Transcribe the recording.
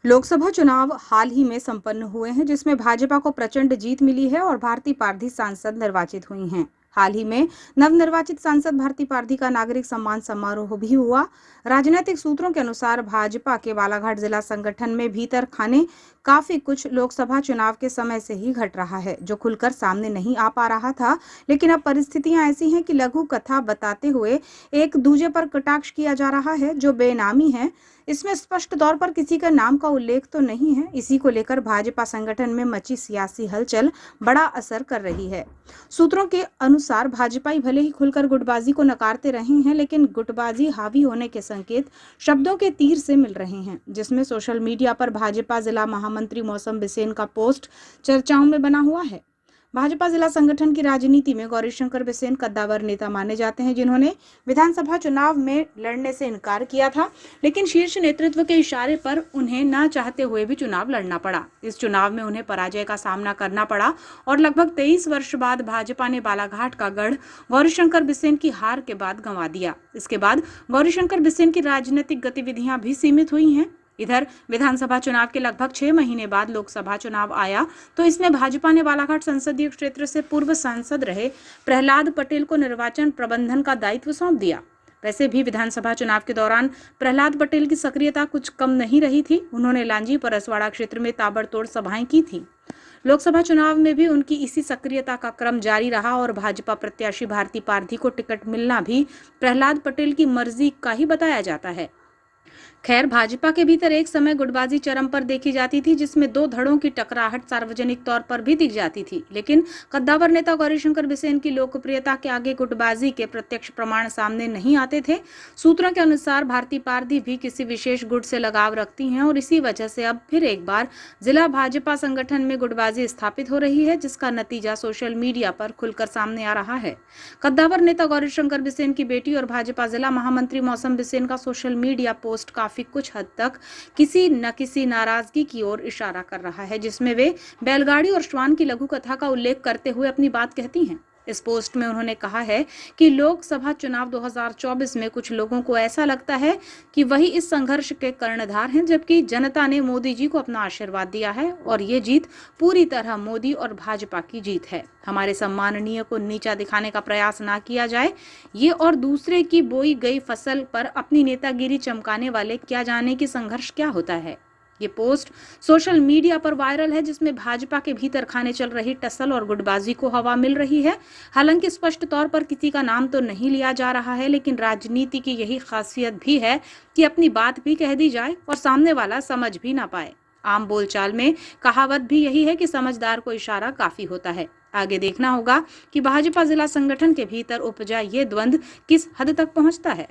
लोकसभा चुनाव हाल ही में संपन्न हुए हैं, जिसमें भाजपा को प्रचंड जीत मिली है और भारती पारधी सांसद निर्वाचित हुई हैं। हाल ही में नवनिर्वाचित सांसद भारती पारधी का नागरिक सम्मान समारोह भी हुआ। राजनीतिक सूत्रों के अनुसार भाजपा के बालाघाट जिला संगठन में भीतर खाने काफी कुछ लोकसभा चुनाव के समय से ही घट रहा है, जो खुलकर सामने नहीं आ पा रहा था। लेकिन अब परिस्थितियां ऐसी हैं कि लघु कथा बताते हुए एक दूजे पर कटाक्ष किया जा रहा है, जो बेनामी है। इसमें स्पष्ट तौर पर किसी का नाम का उल्लेख तो नहीं है। इसी को लेकर भाजपा संगठन में मची सियासी हलचल बड़ा असर कर रही है। सूत्रों के अनुसार भाजपाई भले ही खुलकर गुटबाजी को नकारते रहे हैं, लेकिन गुटबाजी हावी होने के संकेत शब्दों के तीर से मिल रहे हैं, जिसमें सोशल मीडिया पर भाजपा जिला महामंत्री मौसम बिसेन का पोस्ट चर्चाओं में बना हुआ है। भाजपा जिला संगठन की राजनीति में गौरीशंकर बिसेन कद्दावर नेता माने जाते हैं, जिन्होंने विधानसभा चुनाव में लड़ने से इनकार किया था, लेकिन शीर्ष नेतृत्व के इशारे पर उन्हें ना चाहते हुए भी चुनाव लड़ना पड़ा। इस चुनाव में उन्हें पराजय का सामना करना पड़ा और लगभग 23 वर्ष बाद भाजपा ने बालाघाट का गढ़ गौरीशंकर बिसेन की हार के बाद गंवा दिया। इसके बाद गौरीशंकर बिसेन की राजनीतिक गतिविधियां भी सीमित हुई हैं। इधर विधानसभा चुनाव के लगभग 6 महीने बाद लोकसभा चुनाव आया, तो इसमें भाजपा ने बालाघाट संसदीय क्षेत्र से पूर्व सांसद रहे प्रहलाद पटेल को निर्वाचन प्रबंधन का दायित्व सौंप दिया। वैसे भी विधानसभा चुनाव के दौरान प्रहलाद पटेल की सक्रियता कुछ कम नहीं रही थी। उन्होंने लांजी परसवाड़ा क्षेत्र में ताबड़तोड़ सभाएं की थी। लोकसभा चुनाव में भी उनकी इसी सक्रियता का क्रम जारी रहा और भाजपा प्रत्याशी भारती पारधी को टिकट मिलना भी प्रहलाद पटेल की मर्जी का ही बताया जाता है। खैर, भाजपा के भीतर एक समय गुटबाजी चरम पर देखी जाती थी, जिसमें दो धड़ों की टकराहट सार्वजनिक तौर पर भी दिख जाती थी। लेकिन कद्दावर नेता गौरीशंकर बिसेन की लोकप्रियता के आगे गुटबाजी के प्रत्यक्ष प्रमाण सामने नहीं आते थे। सूत्रों के अनुसार भारती पारधी भी किसी विशेष गुट से लगाव रखती हैं और इसी वजह से अब फिर एक बार जिला भाजपा संगठन में गुटबाजी स्थापित हो रही है, जिसका नतीजा सोशल मीडिया पर खुलकर सामने आ रहा है। कद्दावर नेता गौरीशंकर बिसेन की बेटी और भाजपा जिला महामंत्री मौसम बिसेन का सोशल मीडिया पोस्ट काफी कुछ हद तक किसी न किसी नाराजगी की ओर इशारा कर रहा है, जिसमें वे बैलगाड़ी और श्वान की लघु कथा का उल्लेख करते हुए अपनी बात कहती हैं। इस पोस्ट में उन्होंने कहा है कि लोकसभा चुनाव 2024 में कुछ लोगों को ऐसा लगता है कि वही इस संघर्ष के कर्णधार हैं, जबकि जनता ने मोदी जी को अपना आशीर्वाद दिया है और ये जीत पूरी तरह मोदी और भाजपा की जीत है। हमारे सम्माननीय को नीचा दिखाने का प्रयास ना किया जाए। ये और दूसरे की बोई गई फसल पर अपनी नेतागिरी चमकाने वाले क्या जाने कि संघर्ष क्या होता है। ये पोस्ट सोशल मीडिया पर वायरल है, जिसमें भाजपा के भीतर खाने चल रही टसल और गुटबाजी को हवा मिल रही है। हालांकि स्पष्ट तौर पर किसी का नाम तो नहीं लिया जा रहा है, लेकिन राजनीति की यही खासियत भी है कि अपनी बात भी कह दी जाए और सामने वाला समझ भी ना पाए। आम बोलचाल में कहावत भी यही है कि समझदार को इशारा काफी होता है। आगे देखना होगा कि भाजपा जिला संगठन के भीतर उपजा ये द्वंद्व किस हद तक पहुंचता है।